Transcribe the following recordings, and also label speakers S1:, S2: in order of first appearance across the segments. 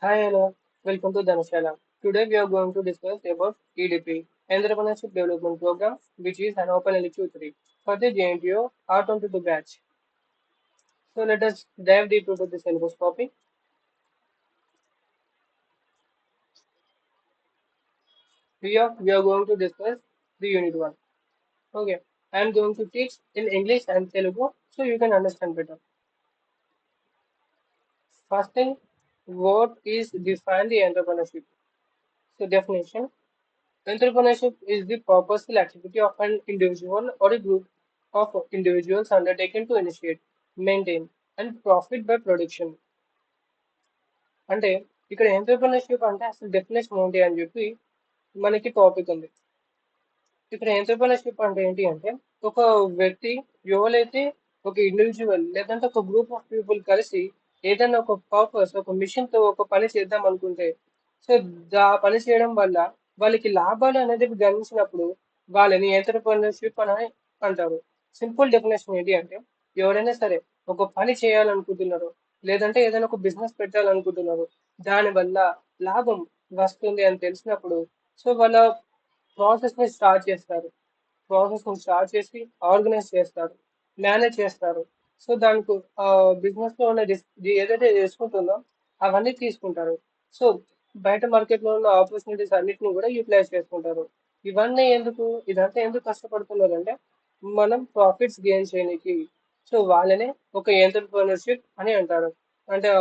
S1: Hi, hello. Welcome to Dhanashala. Today we are going to discuss about EDP, Entrepreneurship Development Program, which is an open LQ3 for the JNTO R22 batch. So let us dive deep into the syllabus topic. Here we are going to discuss the Unit 1. Okay, I am going to teach in English and Telugu so you can understand better. First thing, what is define the entrepreneurship? So definition. Entrepreneurship is the purposeful activity of an individual or a group of individuals undertaken to initiate, maintain, and profit by production. అంటే ఇక్కడ entrepreneurship అంటే అసలు definition ఏంటి అని చెప్పి మనకి topic ఉంది. ఇక్కడ ఎంటర్ప్రినర్షిప్ అంటే ఏంటి అంటే ఒక వ్యక్తి ఎవరైతే ఒక ఇండివిజువల్ లేదంటే ఒక గ్రూప్ ఆఫ్ పీపుల్ కలిసి ఏదైనా ఒక పర్పస్ ఒక మిషన్ తో ఒక పని చేద్దాం అనుకుంటే సో ఆ పని చేయడం వల్ల వాళ్ళకి లాభాలు అనేది గమనించినప్పుడు వాళ్ళని ఎంటర్ప్రినర్షిప్ అని అంటారు. సింపుల్ డెఫినేషన్ ఏంటి అంటే ఎవరైనా సరే ఒక పని చేయాలనుకుంటున్నారు లేదంటే ఏదైనా ఒక బిజినెస్ పెట్టాలనుకుంటున్నారు దానివల్ల లాభం వస్తుంది అని తెలిసినప్పుడు సో వాళ్ళ ప్రాసెస్ ని స్టార్ట్ చేస్తారు. ప్రాసెస్ ని స్టార్ట్ చేసి ఆర్గనైజ్ చేస్తారు, మేనేజ్ చేస్తారు. సో దానికి బిజినెస్ లో ఉన్న ఏదైతే చేసుకుంటుందో అవన్నీ తీసుకుంటారు. సో బయట మార్కెట్ లో ఉన్న ఆపర్చునిటీస్ అన్నిటిని కూడా యూటిలైజ్ చేసుకుంటారు. ఇవన్నీ ఎందుకు ఇదంతా ఎందుకు కష్టపడుతున్నారు అంటే మనం ప్రాఫిట్స్ గెయిన్ చేయడానికి. సో వాళ్ళనే ఒక ఎంటర్ప్రినర్షిప్ అని అంటారు. అంటే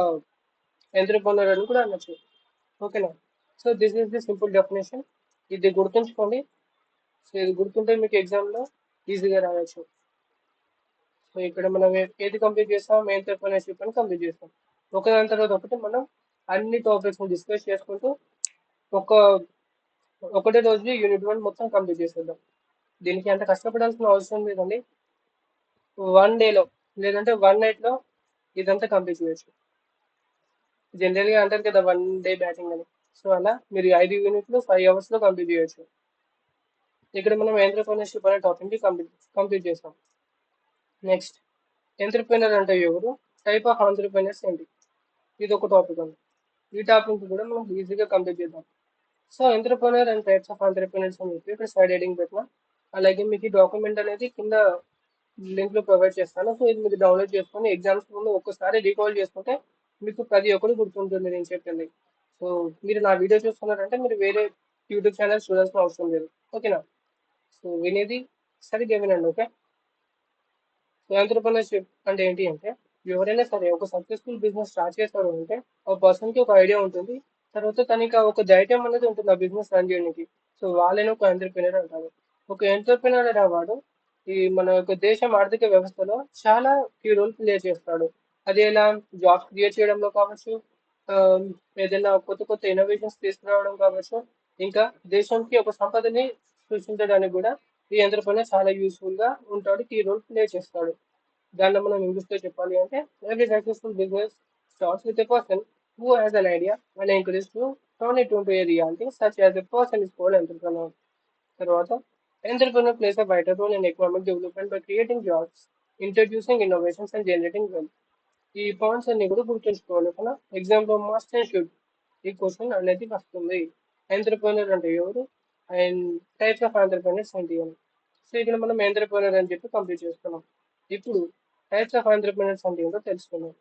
S1: ఎంటర్ప్రినర్ అని కూడా అనొచ్చు. ఓకేనా? So this is the simple definition. ఇది గుర్తుంచుకోండి. సో ఇది గుర్తుంటే మీకు ఎగ్జామ్ లో ఈజీగా రాయొచ్చు. సో ఇక్కడ మనం ఏది కంప్లీట్ చేస్తాం ఎంటర్ప్రినర్షిప్ అని కంప్లీట్ చేస్తాం. ఒకదాని తర్వాత ఒకటి మనం అన్ని టాపిక్స్ ని డిస్కస్ చేసుకుంటూ ఒక ఒకటే రోజు యూనిట్ 1 మొత్తం కంప్లీట్ చేసేద్దాం. దీనికి అంత కష్టపడాల్సిన అవసరం లేదండి. వన్ డేలో లేదంటే వన్ నైట్ లో ఇదంతా కంప్లీట్ చేయొచ్చు. జనరల్ గా అంటారు కదా వన్ డే బ్యాటింగ్ అని. సో అలా మీరు 5 యూనిట్లు 5 అవర్స్ లో కంప్లీట్ చేయొచ్చు. ఇక్కడ మనం ఎంటర్ప్రినర్షిప్ అనే టాపిక్ ని కంప్లీట్ చేస్తాం. నెక్స్ట్, ఎంటర్ప్రినర్ అంటే ఎవరు, టైప్ ఆఫ్ ఆంటర్ప్రినర్స్ ఏంటి, ఇది ఒక టాపిక్ ఉంది. ఈ టాపిక్ కూడా మనం ఈజీగా కంప్లీట్ చేద్దాం. So entrepreneur and types of entrepreneurs అని చెప్పి ఇక్కడ సైడ్ హెడింగ్ పెట్టినా. అలాగే మీకు ఈ డాక్యుమెంట్ అనేది కింద లింక్ లో ప్రొవైడ్ చేస్తాను. సో ఇది మీరు డౌన్లోడ్ చేసుకొని ఎగ్జామ్స్ ముందు ఒక్కసారి రీకాల్ చేసుకుంటే మీకు ప్రతి ఒక్కరు గుర్తుంటుంది నేను చెప్పింది. సో మీరు నా వీడియో చూస్తున్నారంటే మీరు వేరే యూట్యూబ్ ఛానల్ చూడాల్సిన అవసరం లేదు. ఓకేనా? సో వినేది సరిగ్గా వినండి. ఓకే? సో ఎంటర్ప్రినర్షిప్ అంటే ఏంటి అంటే ఎవరైనా సరే ఒక సక్సెస్ఫుల్ బిజినెస్ స్టార్ట్ చేస్తారు అంటే ఒక పర్సన్ కి ఒక ఐడియా ఉంటుంది. తర్వాత తనకి ఒక ధైర్యం అనేది ఉంటుంది ఆ బిజినెస్ రన్ చేయడానికి. సో వాళ్ళని ఒక ఎంటర్ప్రినర్ అంటారు. ఒక ఎంటర్ప్రినర్ అనేవాడు ఈ మన యొక్క దేశం ఆర్థిక వ్యవస్థలో చాలా కీ రోల్ ప్లే చేస్తాడు. అది ఎలా జాబ్స్ క్రియేట్ చేయడంలో కావచ్చు, ఆ, ఏదైనా కొత్త కొత్త ఇన్నోవేషన్స్ తీసుకురావడం కావచ్చు, ఇంకా దేశానికి ఒక సంపదని సృష్టించడానికి కూడా ఈ ఎంటర్ప్రినర్ చాలా యూస్ఫుల్ గా ఉంటాడు, కీ రోల్ ప్లే చేస్తాడు. దాన్ని మనం ఇంగ్లీష్ లో చెప్పాలి అంటే every successful business starts with a person who has an idea and encourage to turn it into a reality such as a person is called entrepreneur. తర్వాత entrepreneur plays a vital role in economic development by creating jobs, introducing innovations and generating wealth. ఈ points అన్ని కూడా గుర్తుంచుకోవాలి కదా. Exam లో must and should ఈ question అనేది వస్తుంది. ఎంటర్ప్రినర్ అంటే ఎవరు అండ్ టైప్స్ ఆఫ్ ఎంటర్ప్రినర్స్ ఏంటి అని. సో ఇక్కడ మనం ఎంటర్ప్రినర్ అని చెప్పి కంప్లీట్ చేసుకున్నాం. ఇప్పుడు టైప్స్ ఆఫ్ ఎంటర్ప్రినర్స్ అంటే ఏంటో తెలుసుకున్నాం.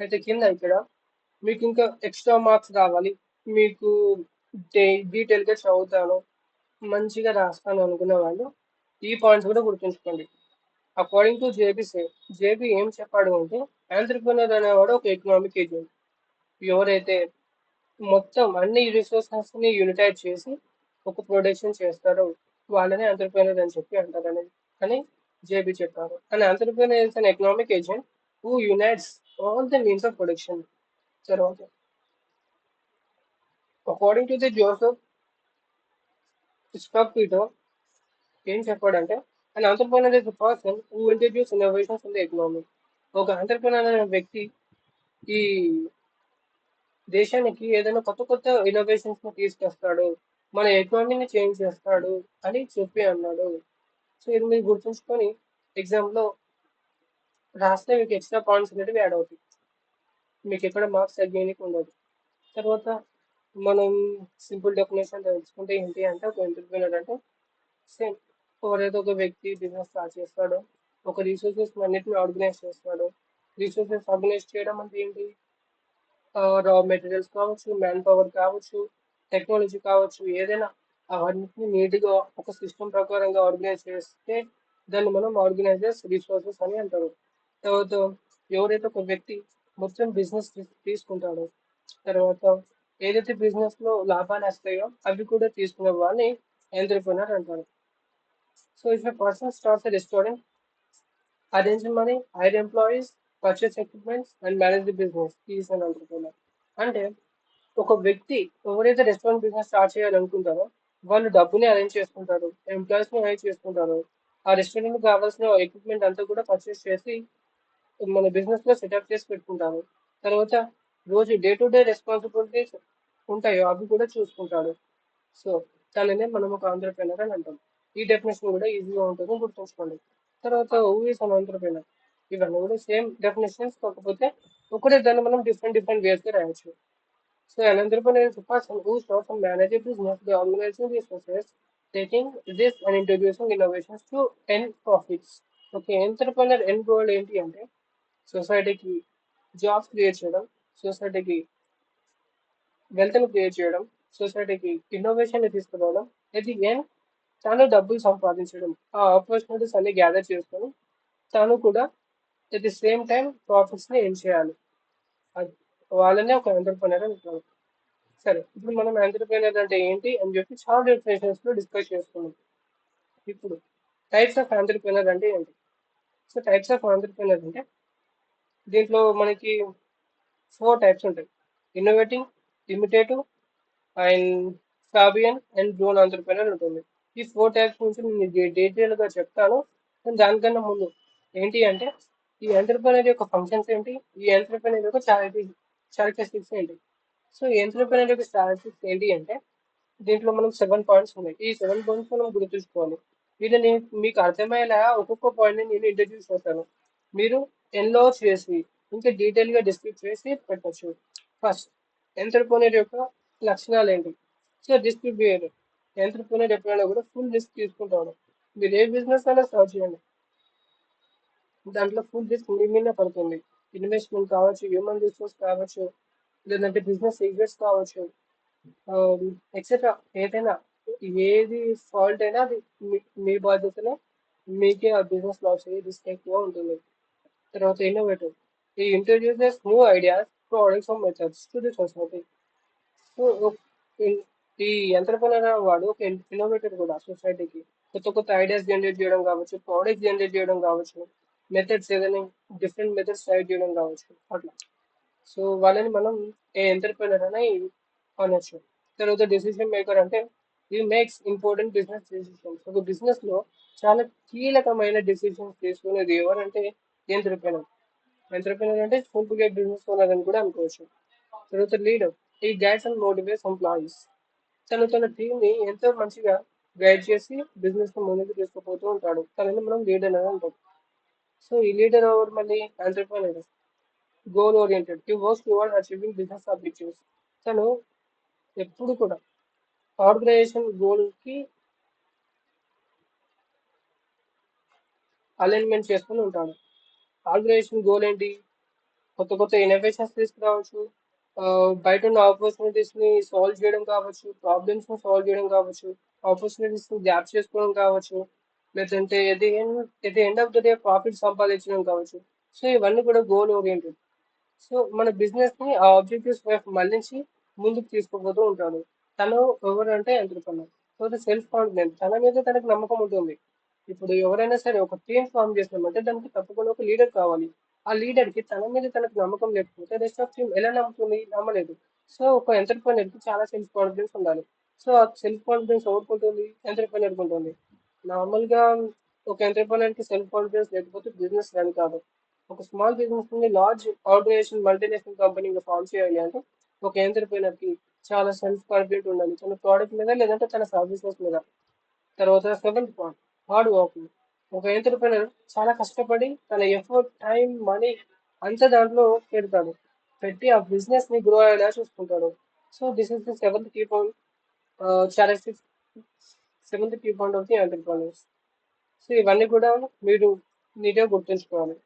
S1: అయితే కింద ఇక్కడ మీకు ఇంకా ఎక్స్ట్రా మార్క్స్ కావాలి, మీకు డీటెయిల్ గా చదువుతాను మంచిగా రాస్తాను అనుకునే వాళ్ళు ఈ పాయింట్స్ కూడా గుర్తుంచుకోండి. According to JB say, JB ఏం చెప్పాడు అంటే ఎంటర్ప్రినర్ అనేవాడు ఒక ఎకనామిక్ ఏజెంట్. ఎవరైతే మొత్తం అన్ని రిసోర్సెస్ ని యూనిటైజ్ చేసి ఒక ప్రొడక్షన్ చేస్తారో వాళ్ళని ఎంటర్ప్రినర్ అని చెప్పి అంటారని అని జేబీ చెప్పారు. And entrepreneur is an economic agent who unites all the means of production. తర్వాత according to the Joseph Schumpeter ఏం చెప్పాడంటే and entrepreneur is the person who introduce innovations in the economy. ఒక entrepreneur అనే వ్యక్తి ఈ దేశానికి ఏదైనా కొత్త కొత్త ఇన్నోవేషన్స్ ని తీసుకొస్తాడు, మన ఎకానమీని చేంజ్ చేస్తాడు అని చెప్పి అన్నాడు. సో ఇది మీరు గుర్తుంచుకొని ఎగ్జామ్ లో రాస్తే మీకు ఎక్స్ట్రా పాయింట్స్ అనేవి యాడ్ అవుతాయి. మీకు ఎక్కడ మార్క్స్ తగ్గేయడానికి ఉండదు. తర్వాత మనం సింపుల్ డెఫినేషన్ తెలుసుకుంటే ఏంటి అంటే ఒక ఎంటర్ప్రినర్ అంటే సేమ్ ఎవరైతే ఒక వ్యక్తి బిజినెస్ స్టార్ట్ చేస్తాడో ఒక రిసోర్సెస్ అన్నిటిని ఆర్గనైజ్ చేస్తాడో. రిసోర్సెస్ ఆర్గనైజ్ చేయడం అంటే ఏంటి? రా మెటీరియల్స్ కావచ్చు, మ్యాన్ పవర్ కావచ్చు, టెక్నాలజీ కావచ్చు, ఏదైనా అవన్నిటిని నీట్గా ఒక సిస్టమ్ ప్రకారంగా ఆర్గనైజ్ చేస్తే దాన్ని మనం ఆర్గనైజర్స్ రిసోర్సెస్ అని అంటారు. తర్వాత ఎవరైతే ఒక వ్యక్తి మొత్తం బిజినెస్ తీసుకుంటాడో, తర్వాత ఏదైతే బిజినెస్ లో లాభాలు వస్తాయో అవి కూడా తీసుకునే వాళ్ళని ఎంటర్ప్రెన్యూర్ అంటారు. So if a person starts a restaurant, arrange money, hire employees, purchase equipment and manage the business, he is an entrepreneur. అంటే ఒక వ్యక్తి ఎవరైతే రెస్టారెంట్ బిజినెస్ స్టార్ట్ చేయాలనుకుంటారో వాళ్ళు డబ్బుని అరేంజ్ చేసుకుంటారు, ఎంప్లాయీస్ ని అరేంజ్ చేసుకుంటారు, ఆ రెస్టారెంట్ కావాల్సిన ఎక్విప్మెంట్ అంతా కూడా పర్చేస్ చేసి మన బిజినెస్ లో సెటప్ చేసి పెట్టుకుంటారు. తర్వాత రోజు డే టు డే రెస్పాన్సిబిలిటీస్ ఉంటాయో అవి కూడా చూసుకుంటాడు. సో దానినే మనం ఒక ఆంధ్రప్రెనర్ అని అంటాం. ఈ డెఫినేషన్ కూడా ఈజీగా ఉంటుంది, గుర్తుంచుకోండి. తర్వాత హూ ఈస్ అన్ ఆంధ్రప్రెనర్, ఇవన్నీ కూడా సేమ్ డెఫినేషన్స్, కాకపోతే ఒకటే దాన్ని మనం డిఫరెంట్ డిఫరెంట్ వేస్ గా రాయొచ్చు. So an entrepreneur is a person who starts and manages a business by organizing resources, taking risks and introducing innovations to earn profits. Okay, entrepreneur end goal ఏంటి అంటే సొసైటీకి jobs create చేయడం, సొసైటీకి wealth ని create చేయడం, సొసైటీకి innovation ని తీసుకురావడం, ఇది ఏం తాను డబ్బులు సంపాదించడం, ఆ ఆపర్చునిటీస్ అన్ని గ్యాదర్ చేసుకొని తాను కూడా at the same time profits ని ఏం చేయాలి, అది వాళ్ళనే ఒక ఎంటర్ప్రెనర్ అంటారు. సరే, ఇప్పుడు మనం ఎంటర్ప్రెనర్ అంటే ఏంటి అని చెప్పి చాలా డెఫినేషన్స్ లో డిస్కస్ చేసుకున్నాం. ఇప్పుడు టైప్స్ ఆఫ్ ఎంటర్ప్రెనర్ అంటే ఏంటి? సో టైప్స్ ఆఫ్ ఎంటర్ప్రెనర్ అంటే దీంట్లో మనకి 4 టైప్స్ ఉంటాయి: innovating, imitative and Fabian and drone entrepreneur ఉంటుంది. ఈ 4 టైప్స్ నుంచి నేను డీటెయిల్ గా చెప్తాను. కానీ దానికన్నా ముందు ఏంటి అంటే ఈ ఎంటర్ప్రెనర్ యొక్క ఫంక్షన్స్ ఏంటి, ఈ ఎంటర్ప్రెనర్ యొక్క చారిటరిస్టిక్స్ ఏంటి. సో ఈ ఎంటర్ప్రెనర్ యొక్క చారిటరిస్టిక్స్ ఏంటి అంటే దీంట్లో మనం 7 పాయింట్స్ ఉన్నాయి. ఈ 7 పాయింట్స్ మనం గుర్తుంచుకోవాలి. వీళ్ళని మీకు అర్థమయ్యేలా ఒక్కొక్క పాయింట్ ని నేను ఇంట్రడ్యూస్ చేస్తాను, మీరు ఎన్లో చేసి ఇంకా డీటెయిల్ గా డిస్క్రైబ్ చేసి పెట్టచ్చు. ఫస్ట్, ఎంటర్ప్రెనర్ యొక్క లక్షణాలు ఏంటి? సో రిస్క్ బిహేవియర్, ఎంటర్ప్రెనర్ ఎప్పుడైనా కూడా ఫుల్ రిస్క్ తీసుకుంటాడు. మీరు ఏ బిజినెస్ అయినా స్టార్ట్ చేయండి, దాంట్లో ఫుల్ రిస్క్ మీ మీద పడుతుంది. ఇన్వెస్ట్మెంట్ కావచ్చు, హ్యూమన్ రిసోర్స్ కావచ్చు, లేదంటే బిజినెస్ సీక్రెట్స్ కావచ్చు, ఎక్సెట్రా ఏదైనా, ఏది ఫాల్ట్ అయినా అది మీ బాధ్యతలో, మీకే ఆ బిజినెస్ లాస్ అయ్యే రిస్క్ ఎక్కువ ఉంటుంది. తర్వాత ఇన్నోవేటివ్, ఈ introduces new ideas, products and methods to the society. So ఈ ఎంటర్ప్రెనర్ వాడు ఒక ఇన్నోవేటర్ కూడా సొసైటీకి కొత్త కొత్త ఐడియాస్ జనరేట్ చేయడం కావచ్చు, ప్రోడక్ట్స్ జనరేట్ చేయడం కావచ్చు, మెథడ్స్ ఏదైనా డిఫరెంట్ మెథడ్స్ ట్రై చేయడం కావచ్చు, అట్లా. సో వాళ్ళని మనం ఏ ఎంటర్ప్రెనర్ అని అనొచ్చు. తర్వాత డెసిషన్ మేకర్ అంటే ఈ మేక్స్ ఇంపార్టెంట్ బిజినెస్ డెసిషన్స్. ఒక బిజినెస్ లో చాలా కీలకమైన డెసిషన్స్ తీసుకునేది ఎవరంటే ఎంటర్ప్రెనర్. ఎంటర్ప్రెనర్ అంటే సింపుల్ గా బిజినెస్ ఓనర్ అని కూడా అనుకోవచ్చు. తర్వాత లీడర్, ఈ గైడ్స్ అండ్ మోటివేట్స్ ఎంప్లాయీస్. తను తన టీం ని ఎంతో మంచిగా గైడ్ చేసి బిజినెస్ ని ముందుకు తీసుకుపోతూ ఉంటాడు, తనని మనం లీడర్ అని అంటాం. సో ఈ లీడర్ ఎవరు మళ్ళీ? ఎంటర్ప్రెనర్. గోల్ ఓరియంటెడ్, ఈ works towards achieving business objectives. తను ఎప్పుడు కూడా ఆర్గనైజేషన్ గోల్ కి అలైన్మెంట్ చేసుకుని ఉంటాడు. ఆర్గనైజేషన్ గోల్ ఏంటి? కొత్త కొత్త ఇన్నోవేషన్స్ తీసుకురావచ్చు, ఆ, బయట ఉన్న ఆపర్చునిటీస్ ని సాల్వ్ చేయడం కావచ్చు, ప్రాబ్లమ్స్ ని సాల్వ్ చేయడం కావచ్చు, ఆపర్చునిటీస్ ని గ్యాప్ చేసుకోవడం కావచ్చు, లేదంటే at the end of the day profit సంపాదించడం కావచ్చు. సో ఇవన్నీ కూడా గోల్ ఓరియంటెడ్. సో మన బిజినెస్ ని ఆ ఆబ్జెక్టివ్స్ వైపు మళ్ళించి ముందుకు తీసుకుపోతూ ఉంటాడు. తను ఎవరంటే ఎంటర్ప్రెనర్. సో సెల్ఫ్ కాన్ఫిడెన్స్, తన మీద తనకు నమ్మకం ఉంటుంది. ఇప్పుడు ఎవరైనా సరే ఒక టీం ఫామ్ చేస్తామంటే దానికి తప్పకుండా ఒక లీడర్ కావాలి. ఆ లీడర్ కి తన మీద తనకు నమ్మకం లేకపోతే రెస్ట్ ఆఫ్ టీం ఎలా నమ్ముతుంది? నమ్మలేదు. సో ఒక ఎంటర్ప్రెనర్ కి చాలా సెల్ఫ్ కాన్ఫిడెన్స్ ఉండాలి. సో ఆ సెల్ఫ్ కాన్ఫిడెన్స్ ఎవరికి ఉంటుంది? ఎంటర్ప్రెనర్ కి ఉంటుంది. నార్మల్ గా ఒక ఎంటర్ప్రెనర్ కి సెల్ఫ్ కాన్ఫిడెన్స్ లేకపోతే బిజినెస్ రన్ కాదు. ఒక స్మాల్ బిజినెస్ నుండి లార్జ్ ఆర్గనైజేషన్ మల్టీనేషనల్ కంపెనీగా ఫామ్ చేయాలి అంటే ఒక ఎంటర్ప్రెనర్ కి చాలా సెల్ఫ్ కాన్ఫిడెంట్ ఉండాలి, తన ప్రోడక్ట్ మీద లేదంటే తన సర్వీసెస్ మీద. తర్వాత 7th పాయింట్, హార్డ్ వర్కింగ్. ఒక ఎంటర్‌ప్రెన్యూర్ చాలా కష్టపడి తన ఎఫర్ట్, టైం, మనీ అంతా దాంట్లో పెడతాడు. పెట్టి ఆ బిజినెస్ ని గ్రో అయ్యేలా చూసుకుంటాడు. So this is the seventh key point, characteristics, seventh key point of the entrepreneurs. So ఇవన్నీ కూడా మీరు నీట్‌గా గుర్తుంచుకోవాలి.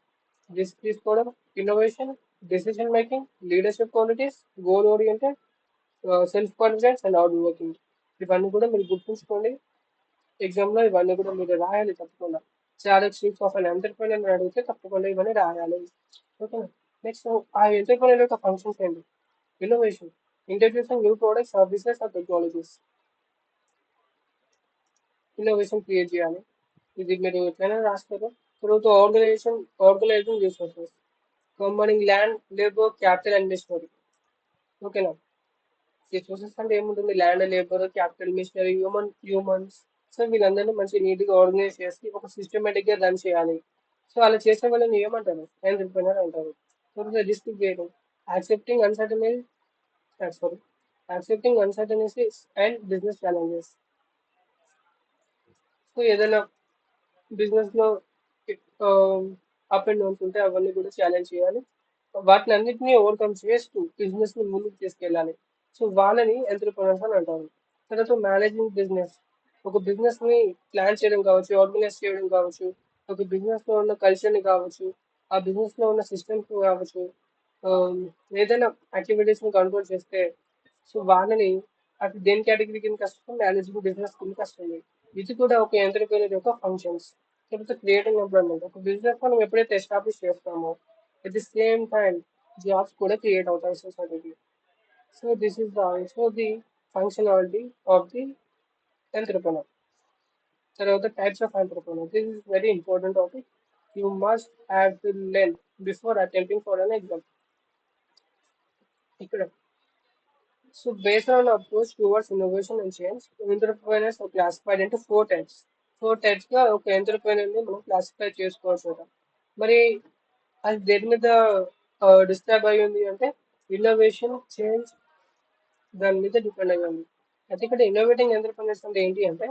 S1: రిస్క్ తీసుకోవడం, innovation, decision making, leadership qualities, goal oriented, self confidence and hard working. ఇవన్నీ కూడా మీరు గుర్తుంచుకోండి. ఎగ్జామ్ లో ఇవన్నీ కూడా మీరు రాయాలి తప్పకుండా. క్యారెక్టరిస్టిక్స్ ఆఫ్ అన్ ఎంటర్‌ప్రెన్యూర్ అని అడిగితే తప్పకుండా ఇవన్నీ రాయాలి. ఓకేనా? నెక్స్ట్ ఆ ఎంటర్‌ప్రెన్యూర్ యొక్క ఫంక్షన్స్ ఏంటి? Innovation, introducing new products, services or technologies. Innovation create చేయాలి. ఇది మీరు ఎట్లయినా రాస్తారు. తర్వాత organising resources, combining land, labour, capital and machinery. ఓకేనా? రిసోర్సెస్ అంటే ఏముంటుంది? Land, labour, capital, machinery, humans. So వీళ్ళందరినీ మంచి నీట్ గా ఆర్గనైజ్ చేసి ఒక సిస్టమేటిక్ గా రన్ చేయాలి. సో అలా చేసే వాళ్ళని ఏమంటారు? ఎంటర్‌ప్రెన్యూర్ అంటారు. తర్వాత రిస్క్ వేయడం, accepting uncertainty, sorry, accepting uncertainties and business challenges. So ఏదైనా బిజినెస్ లో అప్ అండ్ డౌన్స్ ఉంటే అవన్నీ కూడా ఛాలెంజ్ చేయాలి. వాటిని అన్నిటిని ఓవర్కమ్ చేస్తూ బిజినెస్ ని ముందుకు తీసుకెళ్ళాలి. సో వాళ్ళని ఎంటర్‌ప్రెన్యూర్స్ అని అంటారు. తర్వాత మేనేజింగ్ బిజినెస్, ఒక బిజినెస్ ని ప్లాన్ చేయడం కావచ్చు, ఆర్గనైజ్ చేయడం కావచ్చు, ఒక బిజినెస్ లో ఉన్న కల్చర్ ని కావచ్చు, ఆ బిజినెస్ లో ఉన్న సిస్టమ్స్ కావచ్చు, ఆ, ఏదైనా యాక్టివిటీస్ ని కంట్రోల్ చేస్తే సో వాళ్ళని అది దేని కేటగిరీ కింద వస్తుంది? మేనేజింగ్ బిజినెస్ కింద వస్తుంది. ఇది కూడా ఒక ఎంటర్‌ప్రెన్యూర్ యొక్క ఫంక్షన్స్. లేకపోతే క్రియేటింగ్ ఎంప్లాయ్మెంట్, ఒక బిజినెస్ మనం ఎప్పుడైతే ఎస్టాబ్లిష్ చేస్తామో at the same time jobs కూడా క్రియేట్ అవుతాయి సొసైటీకి. So this is also the functionality of the entrepreneur. తర్వాత types of entrepreneur, this is very important topic. You must have to learn before attempting for an exam. ఇక్కడ so based on approach towards innovation and change, entrepreneurs are classified into four types. Four types గా ఒక entrepreneur ని మనం classify చేసుకోవచ్చు. మరి అది దేని మీద డిస్క్రైబ్ అయ్యి ఉంది అంటే ఇన్నోవేషన్, చేంజ్, దాని మీద డిపెండ్ అయ్యి ఉంది. అయితే ఇక్కడ ఇన్నోవేటింగ్ ఎంటర్‌ప్రెన్యూర్స్ అంటే ఏంటి అంటే,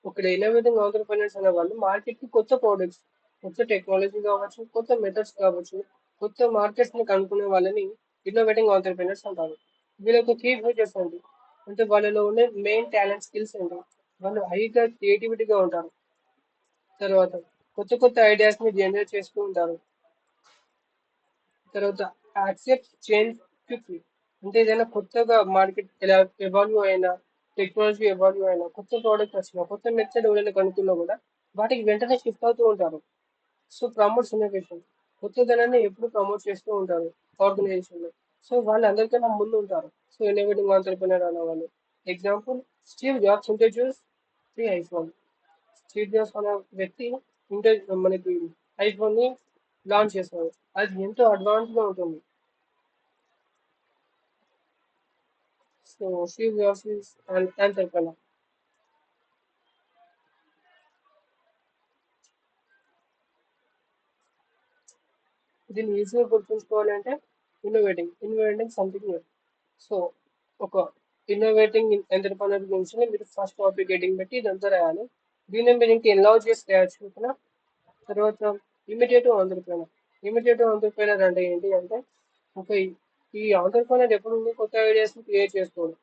S1: ఇక్కడ ఇన్నోవేటింగ్ ఎంటర్‌ప్రెన్యూర్స్ అనే వాళ్ళు మార్కెట్ కి కొత్త ప్రోడక్ట్స్, కొత్త టెక్నాలజీ కావచ్చు, కొత్త మెథడ్స్ కావచ్చు, కొత్త మార్కెట్స్ ని కనుక్కునే వాళ్ళని ఇన్నోవేటింగ్ ఎంటర్‌ప్రెన్యూర్స్ అంటారు. వీళ్ళ యొక్క కీ ఫీచర్స్ ఏంటి అంటే వాళ్ళలో ఉండే మెయిన్ టాలెంట్ స్కిల్స్ ఏంటి? వాళ్ళు హైగా క్రియేటివిటీగా ఉంటారు. తర్వాత కొత్త కొత్త ఐడియాస్ ని జనరేట్ చేస్తూ ఉంటారు. తర్వాత యాక్సెప్ట్ చేంజ్ క్విక్లీ, అంటే ఏదైనా కొత్తగా మార్కెట్ ఎలా ఎవాల్వ్ అయినా, టెక్నాలజీ ఎవాల్వ్ అయినా, కొత్త ప్రోడక్ట్ వచ్చినా, కొత్త మెథడ్ ఎవరైనా కనుక్కున్నా కూడా వాటికి వెంటనే షిఫ్ట్ అవుతూ ఉంటారు. సో ప్రమోట్స్ ఇన్నోవేషన్, కొత్తదనాన్ని ఎప్పుడు ప్రమోట్ చేస్తూ ఉంటారు ఆర్గనైజేషన్ లో. సో వాళ్ళు అందరికన్నా ముందు ఉంటారు. సో ఇన్నోవేటింగ్ ఆంటర్‌ప్రెన్యూర్ అనే వాళ్ళు. Example, Steve jobs introduce the iPhone. Steve jobs అనే వ్యక్తి మనకి ఐఫోన్ ని లాంచ్ చేశారు. అది ఎంతో అడ్వాన్స్ గా ఉంటుంది. So she versus an entrepreneur. దీన్ని ఈజీగా గుర్తుంచుకోవాలంటే ఇన్నోవేటింగ్ సంథింగ్ న్యూ. సో ఒక ఇన్నోవేటింగ్ ఎంటర్‌ప్రెన్యూర్ గురించి మీరు ఫస్ట్ టాపిక్ హెడ్డింగ్ పెట్టి ఇదంతా రాయాలి. దీన్ని మీరు ఇంకా ఎన్లార్జ్ చేసి రాయొచ్చు. ఓకేనా? తర్వాత ఇమిటేటివ్ ఎంటర్‌ప్రెన్యూర్. ఇమిటేటివ్ ఎంటర్‌ప్రెన్యూర్ అంటే ఏంటి అంటే, ఒక ఈ ఎంటర్‌ప్రెన్యూర్ ఎప్పుడు కొత్త ఐడియాస్ ని క్రియేట్ చేసుకోవడం,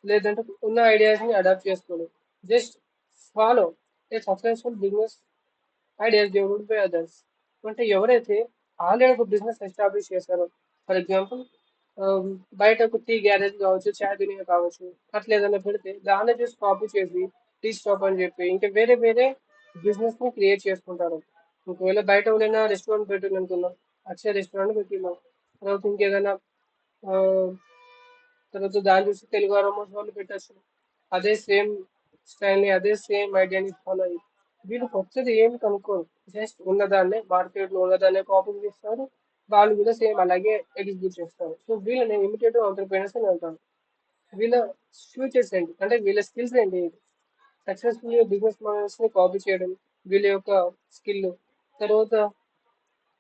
S1: లేదంటే ఉన్న ఐడియాస్ ని అడాప్ట్ చేసుకోవడం. Just follow a successful business ideas developed by others. అంటే ఎవరైతే ఆల్రెడీ ఒక బిజినెస్ ఎస్టాబ్లిష్ చేశారో, ఫర్ ఎగ్జాంపుల్ బయట ఒక టీ గ్యారేజ్ కావచ్చు, చాయ్ దునియా కావచ్చు, అట్లా ఏదైనా పెడితే దాన్ని చూసి కాపీ చేసి టీ స్టాప్ అని చెప్పి ఇంకా వేరే వేరే బిజినెస్ ని క్రియేట్ చేసుకుంటారు. ఒకవేళ బయట ఎవరైనా రెస్టారెంట్ పెట్టింది అనుకుందాం, అక్షయ రెస్టారెంట్ పెట్టిందాం. తర్వాత ఇంకేదైనా ఆ, తర్వాత దాని చూసి తెలుగు అరోమాస్ వాళ్ళు పెట్టచ్చు. అదే సేమ్ స్టైల్ ని, అదే సేమ్ ఐడియాని ఫాలో అయ్యి వీళ్ళు కొత్తది ఏమి కనుక్కోరు. జస్ట్ ఉన్నదాన్నే, మార్కెట్ లో ఉన్నదాన్నే కాపీ చేస్తారు. వాళ్ళు కూడా సేమ్ అలాగే ఎగ్జిక్యూట్ చేస్తారు. సో వీళ్ళని ఇమిటేటివ్ ఎంటర్‌ప్రెన్యూర్స్ అని అంటారు. వీళ్ళ ఫ్యూచర్స్ ఏంటి అంటే, వీళ్ళ స్కిల్స్ ఏంటి? సక్సెస్ఫుల్ బిజినెస్ మోడల్స్ ని కాపీ చేయడం వీళ్ళ యొక్క స్కిల్. తర్వాత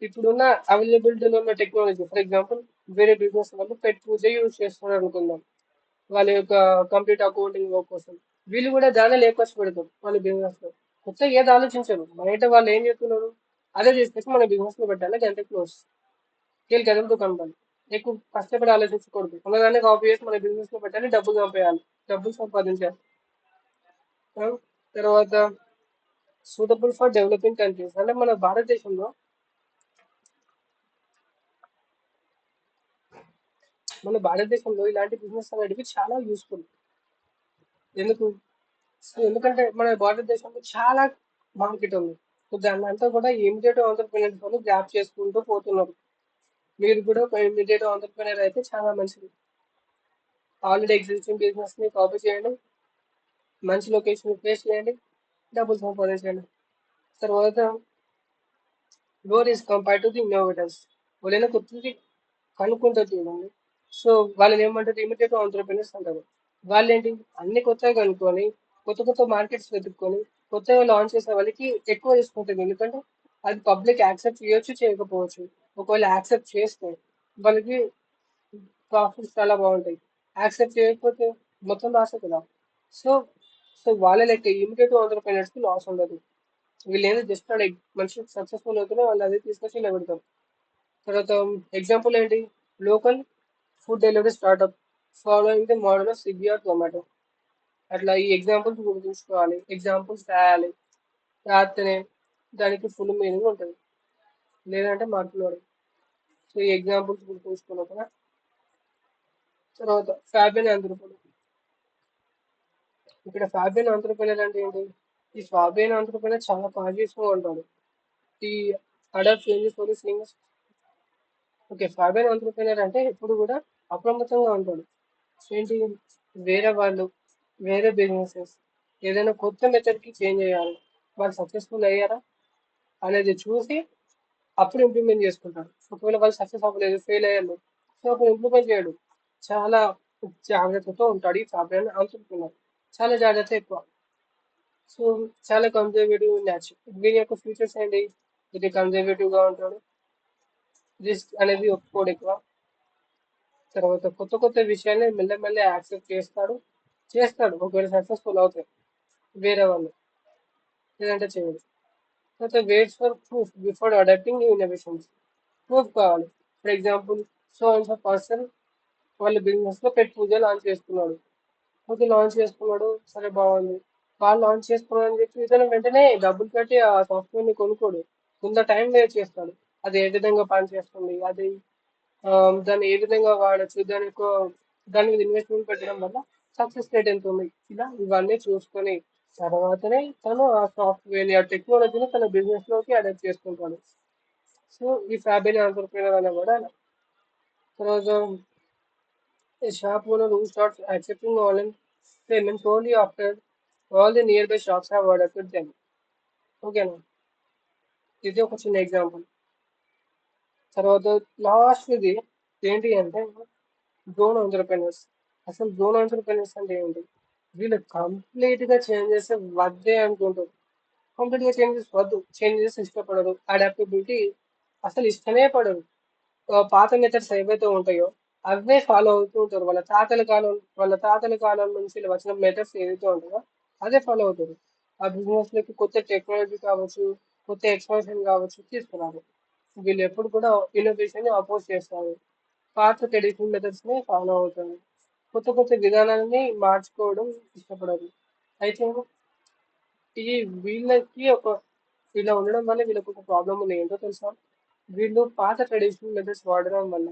S1: ఇప్పుడున్న అవైలబిలిటీలో ఉన్న టెక్నాలజీ, ఫర్ ఎగ్జాంపుల్ వేరే బిజినెస్ వాళ్ళు పెట్ పూజ యూజ్ చేస్తున్నారు అనుకుందాం వాళ్ళ యొక్క కంప్లీట్ అకౌంటింగ్ వర్క్ కోసం. వీళ్ళు కూడా దానిలో ఎక్కువ పెడతారు వాళ్ళ బిజినెస్ లో. కొత్తగా ఏది ఆలోచించరు, బయట వాళ్ళు ఏం చెప్తున్నారు అదే తీసుకొచ్చి మన బిజినెస్ లో పెట్టాలి, గంట క్లోజ్. వీళ్ళకి ఎదురు దుకాణం పని, ఎక్కువ కష్టపడి ఆలోచించకూడదు, ఉన్నదాన్ని కాపీ చేసి మన బిజినెస్ లో పెట్టాలి, డబ్బులు సంపేయాలి, డబ్బులు సంపాదించాలి. ఆ, తర్వాత సూటబుల్ ఫర్ డెవలపింగ్ కంట్రీస్, అంటే మన భారతదేశంలో, ఇలాంటి బిజినెస్ అనేటివి చాలా యూస్ఫుల్. ఎందుకు? సో ఎందుకంటే మన భారతదేశంలో చాలా మార్కెట్ ఉంది. సో దాన్ని అంతా కూడా ఇమిడియట్ ఆంటర్ప్రినర్స్ వాళ్ళు గ్రాప్ చేసుకుంటూ పోతున్నారు. మీరు కూడా ఒక ఇమిడియట్ ఆంటర్ప్రినర్ అయితే చాలా మంచిది. ఆల్రెడీ ఎగ్జిస్టింగ్ బిజినెస్ ని కాపీ చేయండి, మంచి లొకేషన్ ప్లేస్ చేయండి, డబ్బులు సంపాదించండి. తర్వాత lower is compare to the innovators, ఎవరైనా కొత్తది కనుక్కుంటారు చూడండి. సో వాళ్ళని ఏమంటారు? ఇమిడియట్ ఆంటర్ప్రినర్స్ అంటారు. వాళ్ళు ఏంటి, అన్ని కొత్తగా కనుక్కొని కొత్త కొత్త మార్కెట్స్ వెతుక్కొని కొత్తగా లాంచ్ చేసే వాళ్ళకి ఎక్కువ తీసుకుంటుంది. ఎందుకంటే అది పబ్లిక్ యాక్సెప్ట్ చేయొచ్చు, చేయకపోవచ్చు. ఒకవేళ యాక్సెప్ట్ చేస్తే వాళ్ళకి ప్రాఫిట్స్ చాలా బాగుంటాయి. యాక్సెప్ట్ చేయకపోతే మొత్తం లాస్ కదా. సో సో వాళ్ళ లెక్క ఇమిడియట్ ఆంటర్ప్రినర్స్ కి లాస్ ఉండదు. వీళ్ళు ఏదో జస్ట్ అలా మనిషి సక్సెస్ఫుల్ అవుతున్నా వాళ్ళు అదే తీసుకొచ్చి ఇలా పెడతారు. తర్వాత ఎగ్జాంపుల్ ఏంటి? Local food delivery startup following the model of Swiggy or Zomato. అట్లా ఈ ఎగ్జాంపుల్స్ గుర్తుంచుకోవాలి, ఎగ్జాంపుల్స్ రాయాలి, రాస్తేనే దానికి ఫుల్ మీనింగ్ ఉంటుంది, లేదంటే మాట్లాడు. సో ఈ ఎగ్జాంపుల్స్ గుర్తుంచుకున్నాం కదా. తర్వాత ఫ్యాబిన్ ఆంథ్రప్రెన్యూర్. ఇక్కడ ఫ్యాబిన్ ఆంథ్రప్రెన్యూర్ అంటే ఏంటి? ఈ ఫ్యాబిన్ ఆంథ్రప్రెన్యూర్ చాలా కాన్షియస్గా ఉంటాడు. ఈ adapt changes for things. Okay, Fabian entrepreneur అంటే ఎప్పుడు కూడా అప్రమత్తంగా ఉంటాడు. ఏంటి? వేరే వాళ్ళు, వేరే బిజినెసెస్ ఏదైనా కొత్త మెథడ్ కి చేంజ్ చేయాలి, వాళ్ళు సక్సెస్ఫుల్ అయ్యారా అనేది చూసి అప్పుడు ఇంప్లిమెంట్ చేసుకుంటాడు. ఒకవేళ వాళ్ళు సక్సెస్ అవ్వలేదు, ఫెయిల్ అయ్యారు, సో అప్పుడు ఇంప్లిమెంట్ చేయడు. చాలా జాగ్రత్తతో ఉంటాడు ఈ ఫ్యాబిన్ ఆంథ్రప్రెన్యూర్. చాలా జాగ్రత్త ఎక్కువ. సో చాలా కన్జర్వేటివ్ నేచర్. దీని యొక్క ఫీచర్స్ ఏంటి? ఇది కన్జర్వేటివ్ గా ఉంటాడు, రిస్క్ అనేది ఒప్పుకోడు ఎక్కువ. తర్వాత కొత్త కొత్త విషయాన్ని మెల్లమెల్ల యాక్సెప్ట్ చేస్తాడు ఒకవేళ సక్సెస్ఫుల్ అవుతాయి వేరే వాళ్ళు, లేదంటే చేయడు. తర్వాత waits for proof before adapting new innovations. Proof కావాలి. For example, so and so person వాళ్ళ బిజినెస్ లో పెట్ పూజ లాంచ్ చేసుకున్నాడు. ఓకే, లాంచ్ చేసుకున్నాడు, సరే బాగుంది. వాళ్ళు లాంచ్ చేసుకున్నాడు అని చెప్పి ఇతను వెంటనే డబ్బులు కట్టి ఆ సాఫ్ట్వేర్ ని కొనుక్కోడు. కొంత టైం వేస్ట్ చేస్తాడు. అది ఏ విధంగా పనిచేస్తుంది, అది ఆ, దాన్ని ఏ విధంగా వాడచ్చు, దాని మీద ఇన్వెస్ట్మెంట్ పెట్టడం వల్ల సక్సెస్ రేట్ ఎంత ఉంది, ఇలా ఇవన్నీ చూసుకొని తర్వాతనే తను ఆ సాఫ్ట్వేర్ ఆ టెక్నాలజీని తన బిజినెస్ లోకి అడాప్ట్ చేసుకుంటాడు. సో ఈ ఫ్యాబిన్ ఆంటర్ప్రినర్ అనే కూడా అలా. తర్వాత a shop owner who starts accepting online payments only after all the nearby shops have adopted them. ఓకేనా? ఇది ఒక చిన్న ఎగ్జాంపుల్. తర్వాత లాస్ట్ ఇది ఏంటి అంటే డ్రోన్ ఎంటర్ప్రెన్యూర్స్. అసలు డ్రోన్ ఎంటర్ప్రెన్యూర్స్ అంటే ఏంటి? వీళ్ళు కంప్లీట్ గా చేంజెస్ వద్దే అనుకుంటారు. కంప్లీట్ గా చేంజెస్ వద్దు, చేంజెస్ ఇష్టపడరు, అడాప్టబిలిటీ అసలు ఇష్టమే పడరు. పాత మెథడ్స్ ఏవైతే ఉంటాయో అవే ఫాలో అవుతూ ఉంటారు. వాళ్ళ తాతల కాలం నుంచి వచ్చిన మెథడ్స్ ఏవైతే ఉంటాయో అదే ఫాలో అవుతారు. ఆ బిజినెస్ లోకి కొత్త టెక్నాలజీ కావచ్చు, కొత్త ఎక్స్పాన్షన్ కావచ్చు తీసుకురారు. వీళ్ళు ఎప్పుడు కూడా ఇన్నోవేషన్ ని అపోజ్ చేస్తారు, పాత ట్రెడిషనల్ మెథడ్స్ ని ఫాలో అవుతారు, కొత్త కొత్త విధానాలని మార్చుకోవడం ఇష్టపడరు. అయితే ఈ వీళ్ళకి ఇలా ఉండడం వల్ల వీళ్ళకి ఒక ప్రాబ్లం ఉంది, ఏంటో తెలుసా? వీళ్ళు పాత ట్రెడిషనల్ మెథడ్స్ వాడడం వల్ల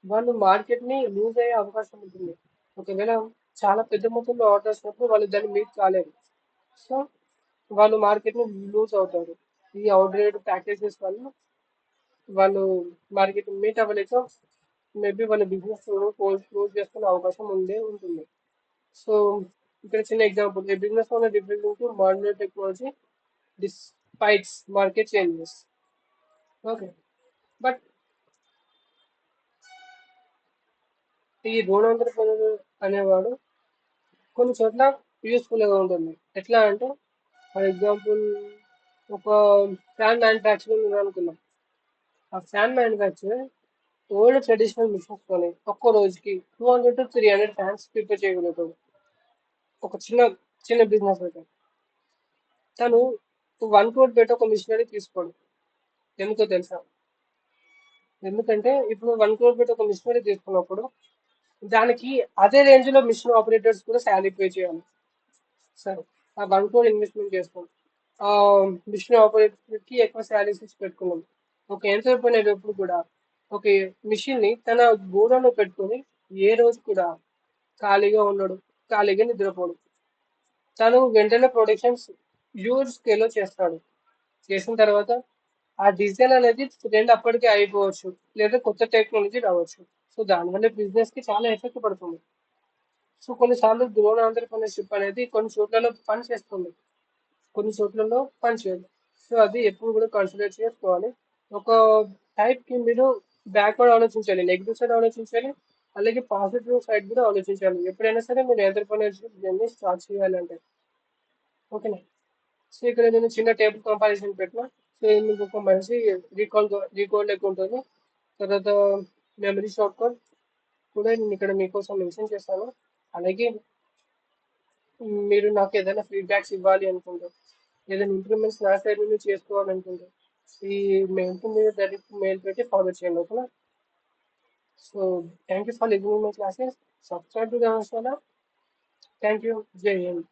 S1: వాళ్ళు మార్కెట్ ని లూజ్ అయ్యే అవకాశం ఉంటుంది. ఒకవేళ చాలా పెద్ద మొత్తంలో ఆర్డర్స్ ఉన్నప్పుడు వాళ్ళు దాన్ని మీట్ కాలేరు. సో వాళ్ళు మార్కెట్ ని లూజ్ అవుతారు. ఈ అవుట్రేట్ ప్యాకేజెస్ వల్ల వాళ్ళు మార్కెట్ మీట్ అవ్వలేక మేబీ వాళ్ళ బిజినెస్ క్లోజ్ చేసుకునే అవకాశం ఉంటుంది. సో ఇక్కడ చిన్న example, a business owner represent modern technology despites market changes. Okay, but ఈ డ్రోన్ ఎంటర్ప్రెన్యూర్ అనేవాడు కొన్ని చోట్ల యూస్ఫుల్ గా ఉంటుంది. ఎట్లా అంటే ఫర్ ఎగ్జాంపుల్, ఒక ఫ్యాన్ మ్యానుఫ్యాక్చరింగ్ ఉంది అనుకుందాం. ఆ fan manufacture old traditional machines తోని ఒక్క రోజుకి 200 to 300 ఫ్యాన్స్ ప్రిపేర్ చేయగలుగుతాడు. ఒక చిన్న చిన్న బిజినెస్ పెట్టాడు. తను 1 crore పెట్టి ఒక మిషనరీ తీసుకోడు. ఎందుకో తెలుసా? ఎందుకంటే ఇప్పుడు 1 crore పెట్టి ఒక మిషనరీ తీసుకున్నప్పుడు దానికి అదే రేంజ్ లో మిషన్ ఆపరేటర్స్ కూడా శాలరీ పే చేయాలి. సరే, ఆ 1 crore ఇన్వెస్ట్మెంట్ చేసుకోండి. ఆ మిషన్ ఆపరేటర్ కి ఎక్కువ శాలరీస్ ఇచ్చి పెట్టుకున్నాం. ఒక ఎంటర్ప్రెన్యూర్ ఎప్పుడు కూడా ఒక మిషన్ ని తన గోడౌన్లో పెట్టుకొని ఏ రోజు కూడా ఖాళీగా ఉండడు, ఖాళీగా నిద్రపోడు. తను వెంటనే ప్రొడక్షన్స్ హ్యూజ్ స్కేల్ లో చేస్తాడు. చేసిన తర్వాత ఆ డిజైన్ అనేది ట్రెండ్ అప్పటికే అయిపోవచ్చు, లేదా కొత్త టెక్నాలజీ రావచ్చు. సో దానివల్ల బిజినెస్ కి చాలా ఎఫెక్ట్ పడుతుంది. సో కొన్నిసార్లు డ్రోన్ ఆంటర్‌ప్రెన్యూర్‌షిప్ అనేది కొన్ని చోట్లలో పని చేస్తుంది, కొన్ని చోట్లలో పని చేయదు. సో అది ఎప్పుడు కూడా కన్సిడర్ చేసుకోవాలి. ఒక టైప్ కి మీరు బ్యాక్వర్డ్ ఆలోచించాలి, నెగిటివ్ సైడ్ ఆలోచించాలి, అలాగే పాజిటివ్ సైడ్ కూడా ఆలోచించాలి ఎప్పుడైనా సరే మీరు ఎంటర్‌ప్రెన్యూర్‌షిప్ జర్నీ స్టార్ట్ చేయాలంటే. ఓకేనా? సో ఇక్కడ నేను చిన్న టేబుల్ కంపారిజన్ పెట్టిన. సో మీకు ఒక మంచి రీకాల్ రీకాల్ లెక్క ఉంటుంది. తర్వాత మెమరీ షార్ట్ కట్ కూడా నేను ఇక్కడ మీకోసం మెన్షన్ చేస్తాను. అలాగే మీరు నాకు ఏదైనా ఫీడ్బ్యాక్స్ ఇవ్వాలి అనుకుంటే, ఏదైనా ఇంప్రూవ్మెంట్స్ నా సైడ్ నుండి చేసుకోవాలనుకుంటే ఈ మెయిల్కి మీరు డైరెక్ట్ మెయిల్ పెట్టి ఫార్వర్డ్ చేయండి. ఓకేనా? So thank you for listening my classes. Subscribe to the channel. Thank you. జై హింద్.